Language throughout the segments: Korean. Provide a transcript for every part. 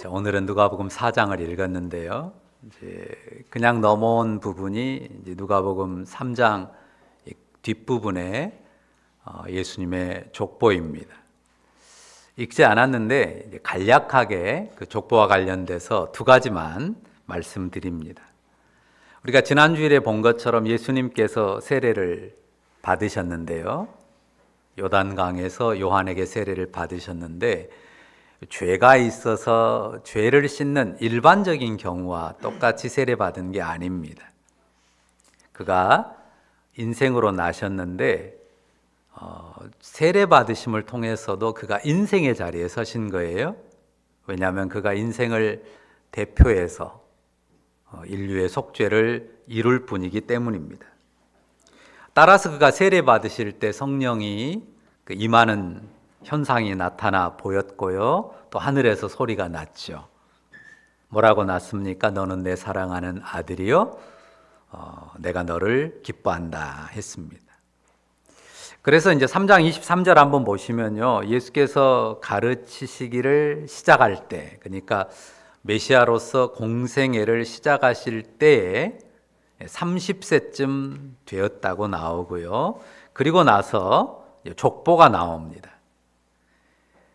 오늘은 누가복음 4장을 읽었는데요. 이제 그냥 넘어온 부분이 이제 누가복음 3장 뒷부분에 예수님의 족보입니다. 읽지 않았는데 이제 간략하게 그 족보와 관련돼서 두 가지만 말씀드립니다. 우리가 지난주일에 본 것처럼 예수님께서 세례를 받으셨는데요. 요단강에서 요한에게 세례를 받으셨는데 죄가 있어서 죄를 씻는 일반적인 경우와 똑같이 세례받은 게 아닙니다. 그가 인생으로 나셨는데 세례받으심을 통해서도 그가 인생의 자리에 서신 거예요. 왜냐하면 그가 인생을 대표해서 인류의 속죄를 이룰 분이기 때문입니다. 따라서 그가 세례받으실 때 성령이 임하는 현상이 나타나 보였고요. 또 하늘에서 소리가 났죠. 뭐라고 났습니까? 너는 내 사랑하는 아들이요. 내가 너를 기뻐한다 했습니다. 그래서 이제 3장 23절 한번 보시면요. 예수께서 가르치시기를 시작할 때, 그러니까 메시아로서 공생애를 시작하실 때에 30세쯤 되었다고 나오고요. 그리고 나서 족보가 나옵니다.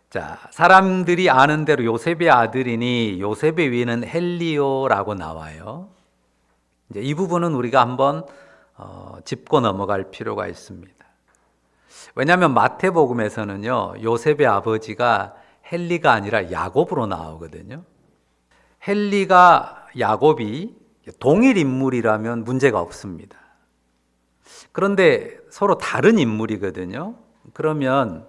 자, 사람들이 아는 대로 요셉의 아들이니 요셉의 위는 헬리오라고 나와요. 이제 이 부분은 우리가 한번 짚고 넘어갈 필요가 있습니다. 왜냐하면 마태복음에서는요, 요셉의 아버지가 헬리가 아니라 야곱으로 나오거든요. 헬리가 야곱이 동일 인물이라면 문제가 없습니다. 그런데 서로 다른 인물이거든요. 그러면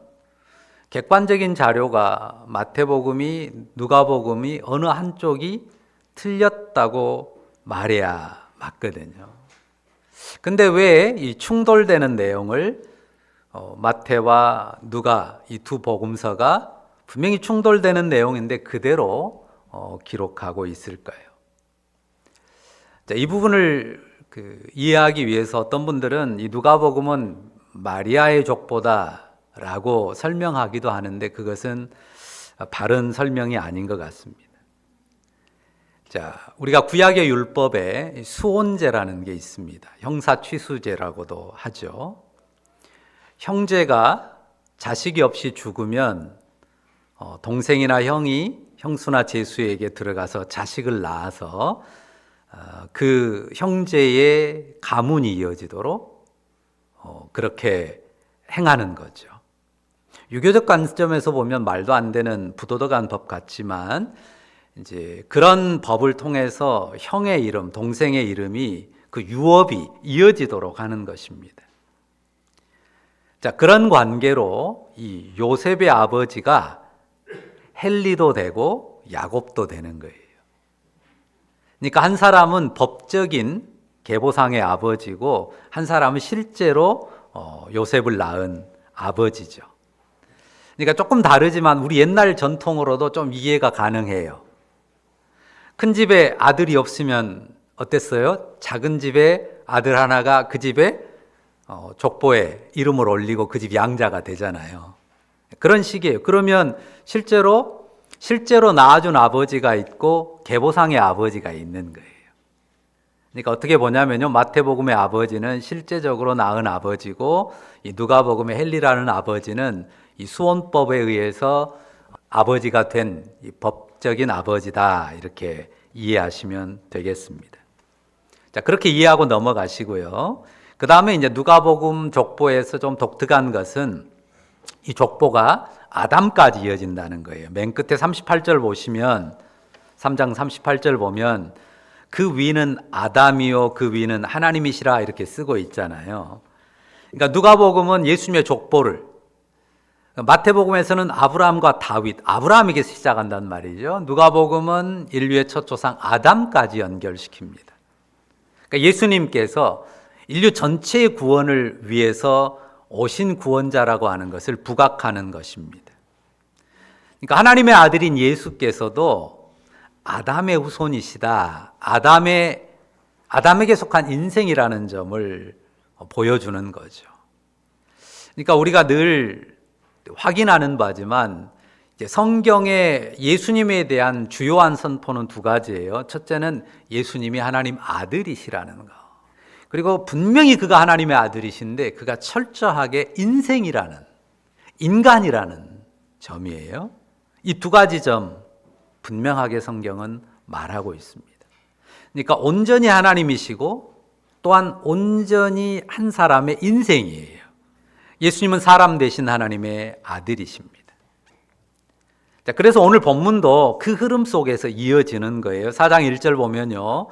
객관적인 자료가 마태복음이 누가복음이 어느 한쪽이 틀렸다고 말해야 맞거든요. 근데 왜 이 충돌되는 내용을 마태와 누가 이 두 복음서가 분명히 충돌되는 내용인데 그대로 기록하고 있을까요? 자, 이 부분을 이해하기 위해서 어떤 분들은 이 누가복음은 마리아의 족보다 라고 설명하기도 하는데 그것은 바른 설명이 아닌 것 같습니다. 자, 우리가 구약의 율법에 수혼제라는 게 있습니다. 형사취수제라고도 하죠. 형제가 자식이 없이 죽으면 동생이나 형이 형수나 제수에게 들어가서 자식을 낳아서 그 형제의 가문이 이어지도록 그렇게 행하는 거죠. 유교적 관점에서 보면 말도 안 되는 부도덕한 법 같지만 이제 그런 법을 통해서 형의 이름, 동생의 이름이 그 유업이 이어지도록 하는 것입니다. 자, 그런 관계로 이 요셉의 아버지가 헬리도 되고 야곱도 되는 거예요. 그러니까 한 사람은 법적인 계보상의 아버지고 한 사람은 실제로 요셉을 낳은 아버지죠. 그러니까 조금 다르지만 우리 옛날 전통으로도 좀 이해가 가능해요. 큰 집에 아들이 없으면 어땠어요? 작은 집에 아들 하나가 그 집에 족보에 이름을 올리고 그 집 양자가 되잖아요. 그런 식이에요. 그러면 실제로 낳아준 아버지가 있고 계보상의 아버지가 있는 거예요. 그러니까 어떻게 보냐면요, 마태복음의 아버지는 실제적으로 낳은 아버지고 이 누가복음의 헬리라는 아버지는 이 수혼법에 의해서 아버지가 된 이 법적인 아버지다, 이렇게 이해하시면 되겠습니다. 자, 그렇게 이해하고 넘어가시고요. 그 다음에 이제 누가복음 족보에서 좀 독특한 것은 이 족보가 아담까지 이어진다는 거예요. 맨 끝에 38절 보시면 3장 38절 보면 그 위는 아담이요 그 위는 하나님이시라 이렇게 쓰고 있잖아요. 그러니까 누가복음은 예수님의 족보를, 마태복음에서는 아브라함과 다윗, 아브라함에게 시작한단 말이죠. 누가복음은 인류의 첫 조상 아담까지 연결시킵니다. 그러니까 예수님께서 인류 전체의 구원을 위해서 오신 구원자라고 하는 것을 부각하는 것입니다. 그러니까 하나님의 아들인 예수께서도 아담의 후손이시다, 아담에게 속한 인생이라는 점을 보여주는 거죠. 그러니까 우리가 늘 확인하는 바지만 이제 성경에 예수님에 대한 주요한 선포는 두 가지예요. 첫째는 예수님이 하나님 아들이시라는 거. 그리고 분명히 그가 하나님의 아들이신데 그가 철저하게 인간이라는 점이에요. 이 두 가지 점 분명하게 성경은 말하고 있습니다. 그러니까 온전히 하나님이시고 또한 온전히 한 사람의 인생이에요. 예수님은 사람 되신 하나님의 아들이십니다. 자, 그래서 오늘 본문도 그 흐름 속에서 이어지는 거예요. 4장 1절 보면요.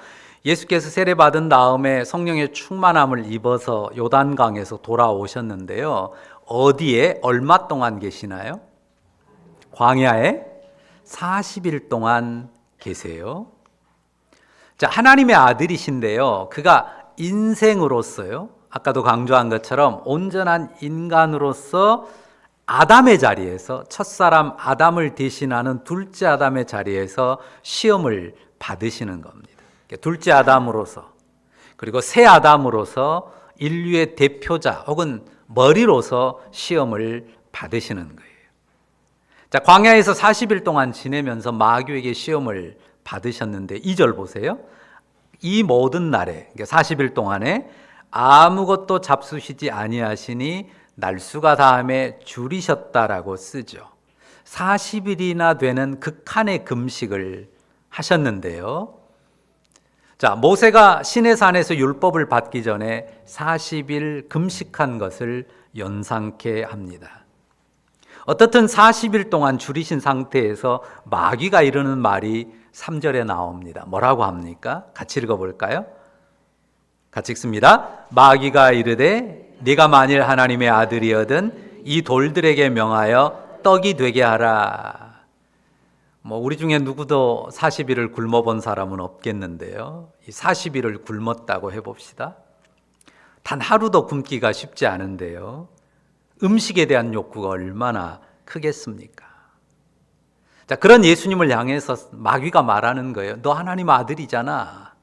예수께서 세례받은 다음에 성령의 충만함을 입어서 요단강에서 돌아오셨는데요. 어디에 얼마 동안 계시나요? 광야에 40일 동안 계세요. 자, 하나님의 아들이신데요. 그가 인생으로서요. 아까도 강조한 것처럼 온전한 인간으로서 아담의 자리에서 첫사람 아담을 대신하는 둘째 아담의 자리에서 시험을 받으시는 겁니다. 둘째 아담으로서 그리고 새 아담으로서 인류의 대표자 혹은 머리로서 시험을 받으시는 거예요. 자, 광야에서 40일 동안 지내면서 마귀에게 시험을 받으셨는데 2절 보세요. 이 모든 날에 40일 동안에 아무것도 잡수시지 아니하시니 날수가 다함에 줄이셨다라고 쓰죠. 40일이나 되는 극한의 금식을 하셨는데요. 자, 모세가 시내산에서 율법을 받기 전에 40일 금식한 것을 연상케 합니다. 어떻든 40일 동안 줄이신 상태에서 마귀가 이르는 말이 3절에 나옵니다. 뭐라고 합니까? 같이 읽어볼까요? 같이 읽습니다. 마귀가 이르되 네가 만일 하나님의 아들이거든 이 돌들에게 명하여 떡이 되게 하라. 우리 중에 누구도 40일을 굶어본 사람은 없겠는데요. 이 40일을 굶었다고 해봅시다. 단 하루도 굶기가 쉽지 않은데요. 음식에 대한 욕구가 얼마나 크겠습니까? 자, 그런 예수님을 향해서 마귀가 말하는 거예요. 너 하나님 아들이잖아.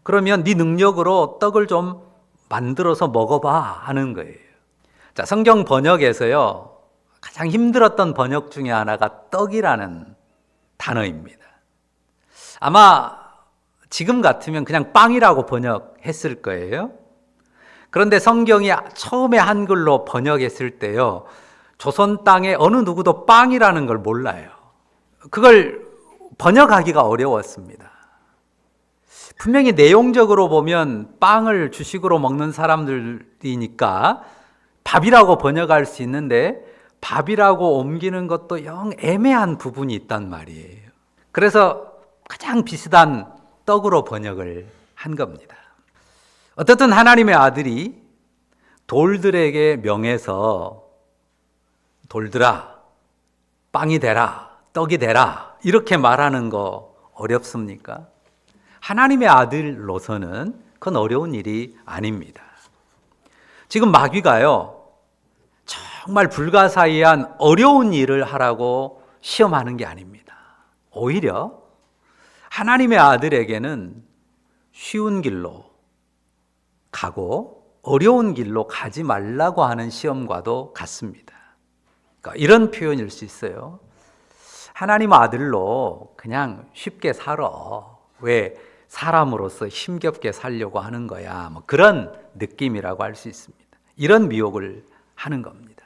그러면 네 능력으로 떡을 좀 만들어서 먹어봐 하는 거예요. 자, 성경 번역에서요. 가장 힘들었던 번역 중에 하나가 떡이라는 단어입니다. 아마 지금 같으면 그냥 빵이라고 번역했을 거예요. 그런데 성경이 처음에 한글로 번역했을 때요. 조선 땅에 어느 누구도 빵이라는 걸 몰라요. 그걸 번역하기가 어려웠습니다. 분명히 내용적으로 보면 빵을 주식으로 먹는 사람들이니까 밥이라고 번역할 수 있는데 밥이라고 옮기는 것도 영 애매한 부분이 있단 말이에요. 그래서 가장 비슷한 떡으로 번역을 한 겁니다. 어떻든 하나님의 아들이 돌들에게 명해서 돌들아, 빵이 되라, 떡이 되라 이렇게 말하는 거 어렵습니까? 하나님의 아들로서는 그건 어려운 일이 아닙니다. 지금 마귀가요, 정말 불가사의한 어려운 일을 하라고 시험하는 게 아닙니다. 오히려 하나님의 아들에게는 쉬운 길로 가고 어려운 길로 가지 말라고 하는 시험과도 같습니다. 그러니까 이런 표현일 수 있어요. 하나님 아들로 그냥 쉽게 살아. 왜 사람으로서 힘겹게 살려고 하는 거야. 그런 느낌이라고 할 수 있습니다. 이런 미혹을 하는 겁니다.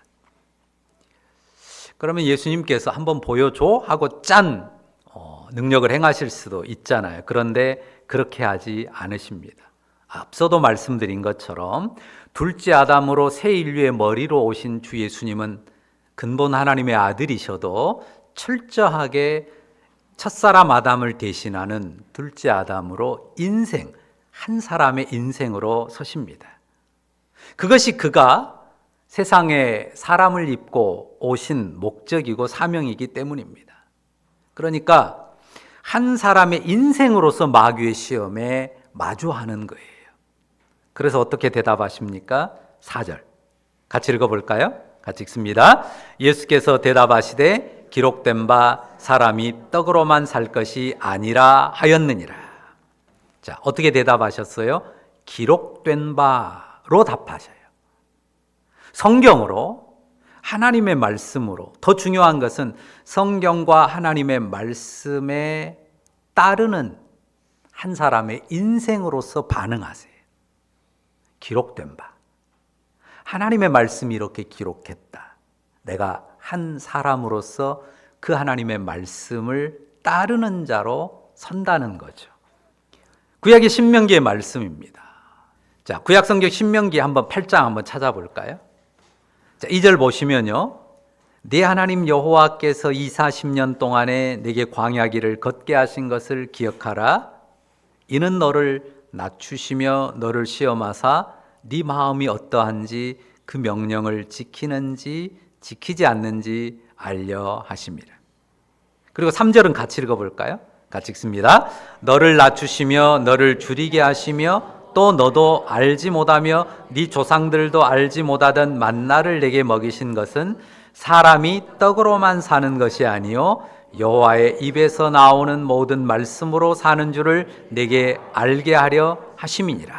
그러면 예수님께서 한번 보여줘 하고 짠 능력을 행하실 수도 있잖아요. 그런데 그렇게 하지 않으십니다. 앞서도 말씀드린 것처럼 둘째 아담으로 새 인류의 머리로 오신 주 예수님은 근본 하나님의 아들이셔도 철저하게 첫사람 아담을 대신하는 둘째 아담으로 인생, 한 사람의 인생으로 서십니다. 그것이 그가 세상에 사람을 입고 오신 목적이고 사명이기 때문입니다. 그러니까 한 사람의 인생으로서 마귀의 시험에 마주하는 거예요. 그래서 어떻게 대답하십니까? 4절 같이 읽어볼까요? 같이 읽습니다. 예수께서 대답하시되 기록된 바 사람이 떡으로만 살 것이 아니라 하였느니라. 자, 어떻게 대답하셨어요? 기록된 바로 답하셔요. 성경으로 하나님의 말씀으로, 더 중요한 것은 성경과 하나님의 말씀에 따르는 한 사람의 인생으로서 반응하세요. 기록된 바. 하나님의 말씀이 이렇게 기록했다. 내가 한 사람으로서 그 하나님의 말씀을 따르는 자로 선다는 거죠. 구약의 신명기의 말씀입니다. 자, 구약성경 신명기 한번 8장 한번 찾아볼까요? 자, 2절 보시면요. 네 하나님 여호와께서 40년 동안에 내게 광야길을 걷게 하신 것을 기억하라. 이는 너를 낮추시며 너를 시험하사 네 마음이 어떠한지 그 명령을 지키는지 지키지 않는지 알려 하심이라. 그리고 3절은 같이 읽어볼까요? 같이 읽습니다. 너를 낮추시며 너를 줄이게 하시며 또 너도 알지 못하며 네 조상들도 알지 못하던 만나를 내게 먹이신 것은 사람이 떡으로만 사는 것이 아니요 여호와의 입에서 나오는 모든 말씀으로 사는 줄을 내게 알게 하려 하심이니라.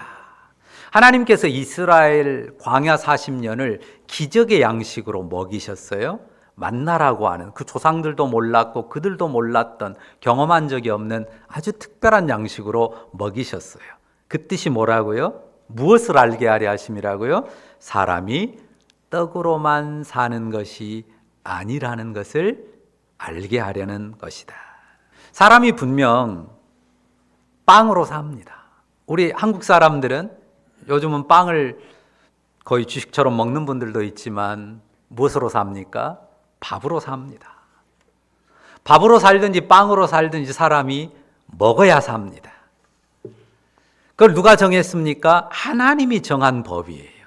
하나님께서 이스라엘 광야 40년을 기적의 양식으로 먹이셨어요. 만나라고 하는, 그 조상들도 몰랐고 그들도 몰랐던, 경험한 적이 없는 아주 특별한 양식으로 먹이셨어요. 그 뜻이 뭐라고요? 무엇을 알게 하려 하심이라고요? 사람이 떡으로만 사는 것이 아니라는 것을 알게 하려는 것이다. 사람이 분명 빵으로 삽니다. 우리 한국 사람들은 요즘은 빵을 거의 주식처럼 먹는 분들도 있지만 무엇으로 삽니까? 밥으로 삽니다. 밥으로 살든지 빵으로 살든지 사람이 먹어야 삽니다. 그걸 누가 정했습니까? 하나님이 정한 법이에요.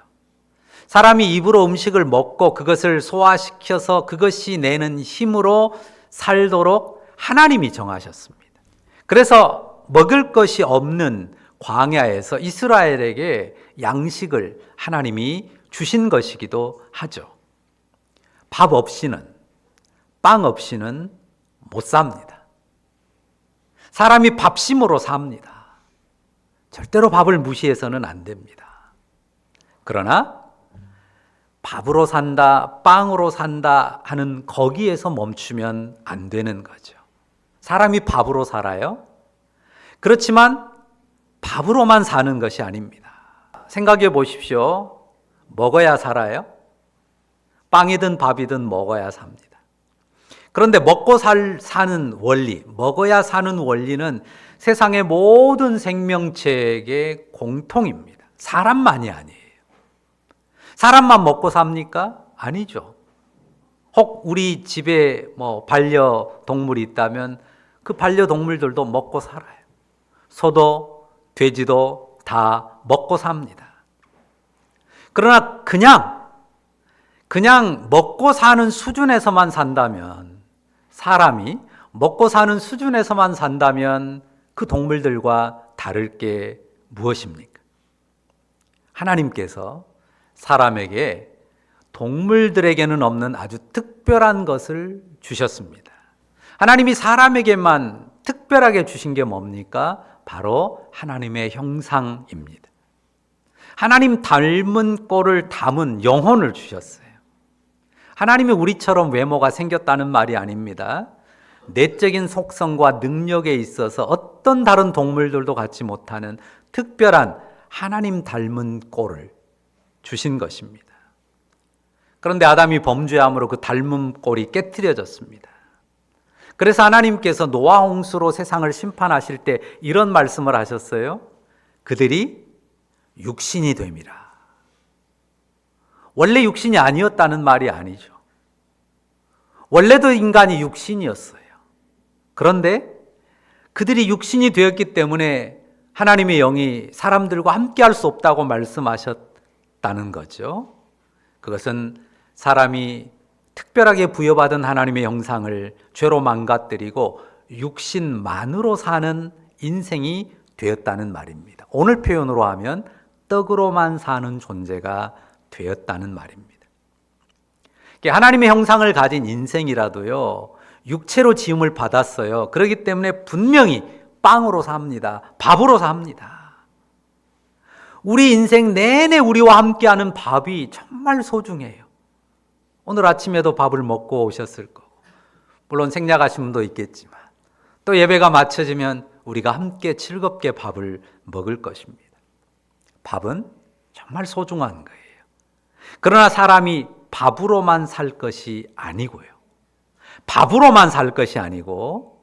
사람이 입으로 음식을 먹고 그것을 소화시켜서 그것이 내는 힘으로 살도록 하나님이 정하셨습니다. 그래서 먹을 것이 없는 광야에서 이스라엘에게 양식을 하나님이 주신 것이기도 하죠. 밥 없이는, 빵 없이는 못 삽니다. 사람이 밥심으로 삽니다. 절대로 밥을 무시해서는 안 됩니다. 그러나 밥으로 산다, 빵으로 산다 하는 거기에서 멈추면 안 되는 거죠. 사람이 밥으로 살아요. 그렇지만 밥으로만 사는 것이 아닙니다. 생각해 보십시오. 먹어야 살아요. 빵이든 밥이든 먹어야 삽니다. 그런데 먹고 사는 원리, 먹어야 사는 원리는 세상의 모든 생명체에게 공통입니다. 사람만이 아니에요. 사람만 먹고 삽니까? 아니죠. 혹 우리 집에 반려동물이 있다면 그 반려동물들도 먹고 살아요. 소도 돼지도 다 먹고 삽니다. 그러나 그냥 먹고 사는 수준에서만 산다면, 사람이 먹고 사는 수준에서만 산다면 그 동물들과 다를 게 무엇입니까? 하나님께서 사람에게 동물들에게는 없는 아주 특별한 것을 주셨습니다. 하나님이 사람에게만 특별하게 주신 게 뭡니까? 바로 하나님의 형상입니다. 하나님 닮은 꼴을 담은 영혼을 주셨어요. 하나님이 우리처럼 외모가 생겼다는 말이 아닙니다. 내적인 속성과 능력에 있어서 어떤 다른 동물들도 갖지 못하는 특별한 하나님 닮은 꼴을 주신 것입니다. 그런데 아담이 범죄함으로 그 닮은 꼴이 깨트려졌습니다. 그래서 하나님께서 노아 홍수로 세상을 심판하실 때 이런 말씀을 하셨어요. 그들이 육신이 됨이라. 원래 육신이 아니었다는 말이 아니죠. 원래도 인간이 육신이었어요. 그런데 그들이 육신이 되었기 때문에 하나님의 영이 사람들과 함께 할 수 없다고 말씀하셨다는 거죠. 그것은 사람이 특별하게 부여받은 하나님의 형상을 죄로 망가뜨리고 육신만으로 사는 인생이 되었다는 말입니다. 오늘 표현으로 하면 떡으로만 사는 존재가 되었다는 말입니다. 하나님의 형상을 가진 인생이라도요, 육체로 지음을 받았어요. 그렇기 때문에 분명히 빵으로 삽니다. 밥으로 삽니다. 우리 인생 내내 우리와 함께하는 밥이 정말 소중해요. 오늘 아침에도 밥을 먹고 오셨을 거고, 물론 생략하신 분도 있겠지만, 또 예배가 마쳐지면 우리가 함께 즐겁게 밥을 먹을 것입니다. 밥은 정말 소중한 거예요. 그러나 사람이 밥으로만 살 것이 아니고요. 밥으로만 살 것이 아니고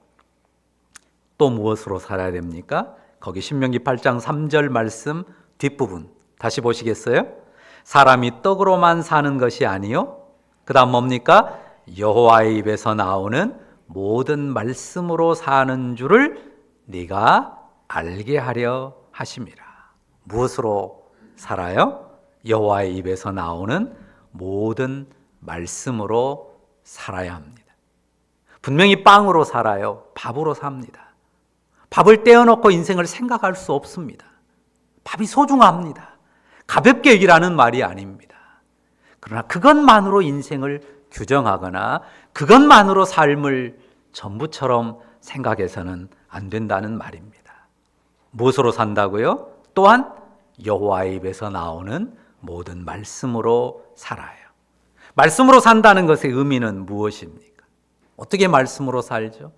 또 무엇으로 살아야 됩니까? 거기 신명기 8장 3절 말씀 뒷부분 다시 보시겠어요? 사람이 떡으로만 사는 것이 아니요. 그 다음 뭡니까? 여호와의 입에서 나오는 모든 말씀으로 사는 줄을 네가 알게 하려 하심이라. 무엇으로 살아요? 여호와의 입에서 나오는 모든 말씀으로 살아야 합니다. 분명히 빵으로 살아요. 밥으로 삽니다. 밥을 떼어놓고 인생을 생각할 수 없습니다. 밥이 소중합니다. 가볍게 여기라는 말이 아닙니다. 그러나 그것만으로 인생을 규정하거나 그것만으로 삶을 전부처럼 생각해서는 안 된다는 말입니다. 무엇으로 산다고요? 또한 여호와의 입에서 나오는 모든 말씀으로 살아요. 말씀으로 산다는 것의 의미는 무엇입니까? 어떻게 말씀으로 살죠?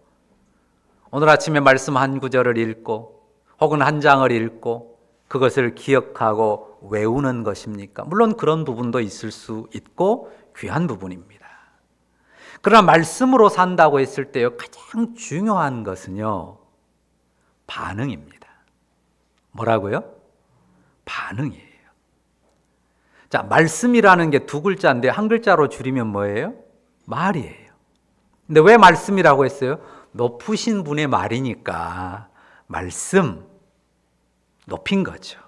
오늘 아침에 말씀 한 구절을 읽고 혹은 한 장을 읽고 그것을 기억하고 외우는 것입니까? 물론 그런 부분도 있을 수 있고 귀한 부분입니다. 그러나 말씀으로 산다고 했을 때요, 가장 중요한 것은요, 반응입니다. 뭐라고요? 반응이에요. 자, 말씀이라는 게 두 글자인데 한 글자로 줄이면 뭐예요? 말이에요. 근데 왜 말씀이라고 했어요? 높으신 분의 말이니까 말씀, 높인 거죠.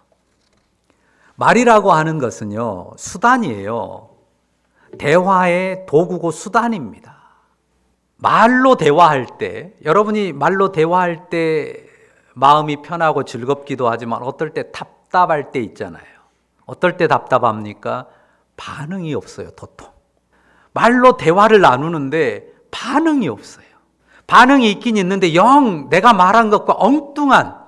말이라고 하는 것은요, 수단이에요. 대화의 도구고 수단입니다. 말로 대화할 때, 여러분이 말로 대화할 때 마음이 편하고 즐겁기도 하지만 어떨 때 답답할 때 있잖아요. 어떨 때 답답합니까? 반응이 없어요, 도통. 말로 대화를 나누는데 반응이 없어요. 반응이 있긴 있는데 영 내가 말한 것과 엉뚱한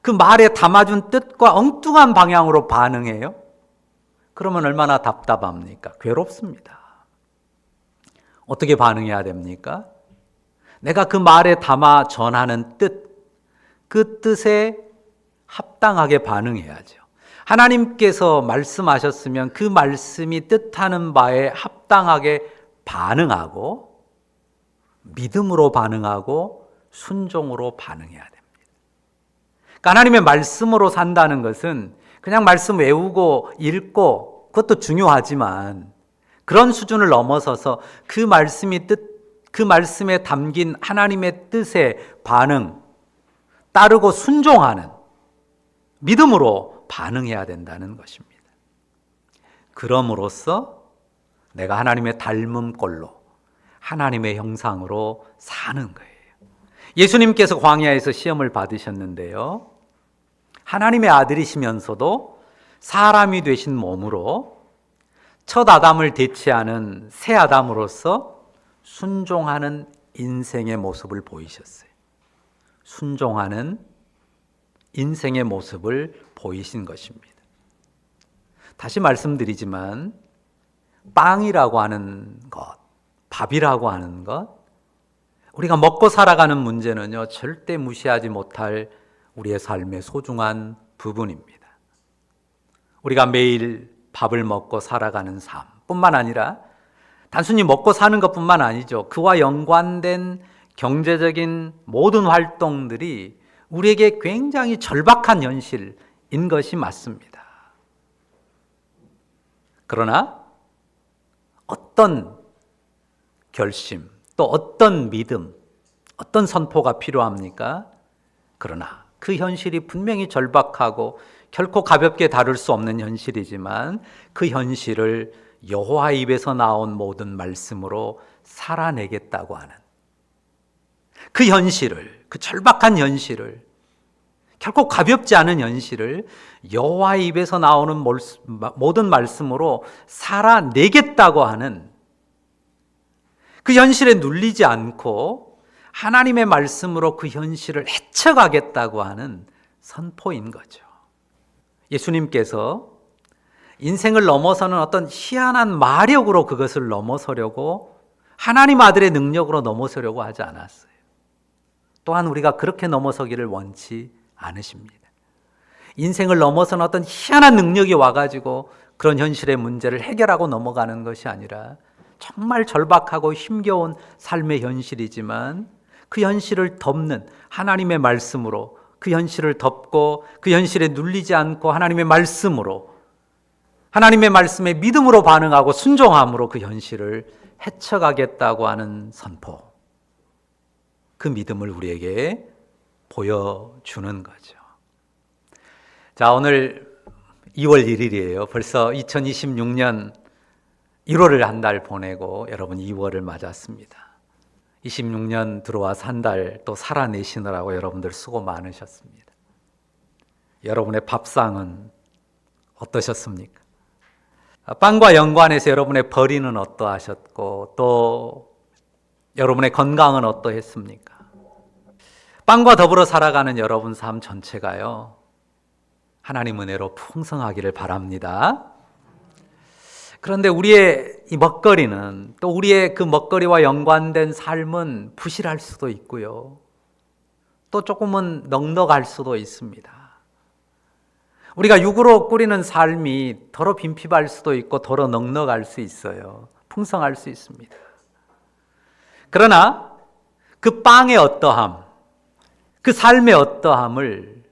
그 말에 담아준 뜻과 엉뚱한 방향으로 반응해요. 그러면 얼마나 답답합니까? 괴롭습니다. 어떻게 반응해야 됩니까? 내가 그 말에 담아 전하는 뜻, 그 뜻에 합당하게 반응해야죠. 하나님께서 말씀하셨으면 그 말씀이 뜻하는 바에 합당하게 반응하고 믿음으로 반응하고 순종으로 반응해야 됩니다. 그러니까 하나님의 말씀으로 산다는 것은 그냥 말씀 외우고 읽고 그것도 중요하지만 그런 수준을 넘어서서 그 말씀이 그 말씀에 담긴 하나님의 뜻에 반응, 따르고 순종하는 믿음으로 반응해야 된다는 것입니다. 그럼으로써 내가 하나님의 닮음꼴로 하나님의 형상으로 사는 거예요. 예수님께서 광야에서 시험을 받으셨는데요, 하나님의 아들이시면서도 사람이 되신 몸으로 첫 아담을 대체하는 새 아담으로서 순종하는 인생의 모습을 보이셨어요. 순종하는 인생의 모습을 보이신 것입니다. 다시 말씀드리지만 빵이라고 하는 것, 밥이라고 하는 것, 우리가 먹고 살아가는 문제는요, 절대 무시하지 못할 우리의 삶의 소중한 부분입니다. 우리가 매일 밥을 먹고 살아가는 삶뿐만 아니라 단순히 먹고 사는 것뿐만 아니죠. 그와 연관된 경제적인 모든 활동들이 우리에게 굉장히 절박한 현실인 것이 맞습니다. 그러나 어떤 결심, 또 어떤 믿음, 어떤 선포가 필요합니까? 그러나 그 현실이 분명히 절박하고 결코 가볍게 다룰 수 없는 현실이지만 그 현실을 여호와의 입에서 나온 모든 말씀으로 살아내겠다고 하는 그 현실을, 그 절박한 현실을, 결코 가볍지 않은 현실을 여호와의 입에서 나오는 모든 말씀으로 살아내겠다고 하는 그 현실에 눌리지 않고 하나님의 말씀으로 그 현실을 헤쳐가겠다고 하는 선포인 거죠. 예수님께서 인생을 넘어서는 어떤 희한한 마력으로 그것을 넘어서려고, 하나님 아들의 능력으로 넘어서려고 하지 않았어요. 또한 우리가 그렇게 넘어서기를 원치 않으십니다. 인생을 넘어서는 어떤 희한한 능력이 와가지고 그런 현실의 문제를 해결하고 넘어가는 것이 아니라, 정말 절박하고 힘겨운 삶의 현실이지만 그 현실을 덮는 하나님의 말씀으로, 그 현실을 덮고 그 현실에 눌리지 않고 하나님의 말씀으로, 하나님의 말씀에 믿음으로 반응하고 순종함으로 그 현실을 헤쳐가겠다고 하는 선포, 그 믿음을 우리에게 보여주는 거죠. 자, 오늘 2월 1일이에요. 벌써 2026년 1월을 한 달 보내고 여러분 2월을 맞았습니다. 26년 들어와서 한 달 또 살아내시느라고 여러분들 수고 많으셨습니다. 여러분의 밥상은 어떠셨습니까? 빵과 연관해서 여러분의 벌이는 어떠하셨고, 또 여러분의 건강은 어떠했습니까? 빵과 더불어 살아가는 여러분 삶 전체가요, 하나님 은혜로 풍성하기를 바랍니다. 그런데 우리의 이 먹거리는, 또 우리의 그 먹거리와 연관된 삶은 부실할 수도 있고요, 또 조금은 넉넉할 수도 있습니다. 우리가 육으로 꾸리는 삶이 더러 빈핍할 수도 있고 더러 넉넉할 수 있어요. 풍성할 수 있습니다. 그러나 그 빵의 어떠함, 그 삶의 어떠함을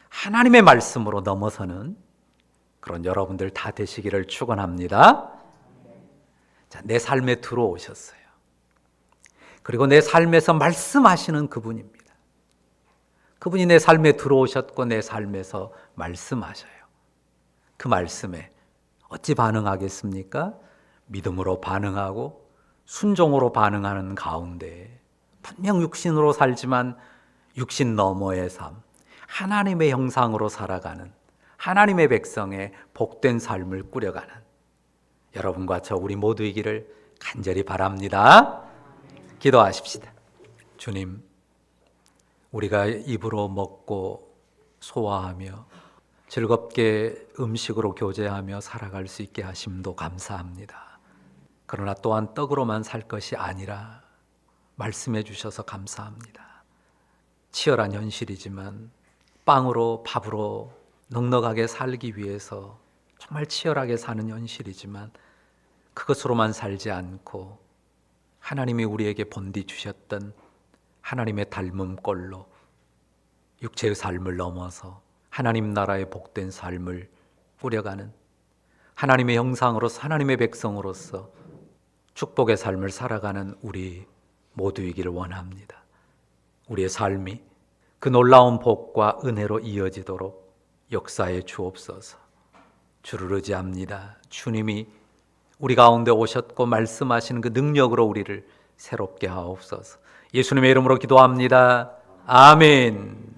하나님의 말씀으로 넘어서는 그런 여러분들 다 되시기를 축원합니다. 자, 내 삶에 들어오셨어요. 그리고 내 삶에서 말씀하시는 그분입니다. 그분이 내 삶에 들어오셨고 내 삶에서 말씀하셔요. 그 말씀에 어찌 반응하겠습니까? 믿음으로 반응하고 순종으로 반응하는 가운데, 분명 육신으로 살지만 육신 너머의 삶, 하나님의 형상으로 살아가는 하나님의 백성의 복된 삶을 꾸려가는 여러분과 저 우리 모두이기를 간절히 바랍니다. 기도하십시다. 주님, 우리가 입으로 먹고 소화하며 즐겁게 음식으로 교제하며 살아갈 수 있게 하심도 감사합니다. 그러나 또한 떡으로만 살 것이 아니라 말씀해 주셔서 감사합니다. 치열한 현실이지만 빵으로, 밥으로 넉넉하게 살기 위해서 정말 치열하게 사는 현실이지만 그것으로만 살지 않고 하나님이 우리에게 본디 주셨던 하나님의 닮은 꼴로 육체의 삶을 넘어서 하나님 나라의 복된 삶을 꾸려가는 하나님의 형상으로서, 하나님의 백성으로서 축복의 삶을 살아가는 우리 모두이기를 원합니다. 우리의 삶이 그 놀라운 복과 은혜로 이어지도록 역사에 주옵소서. 주를 의지합니다. 주님이 우리 가운데 오셨고 말씀하시는 그 능력으로 우리를 새롭게 하옵소서. 예수님의 이름으로 기도합니다. 아멘.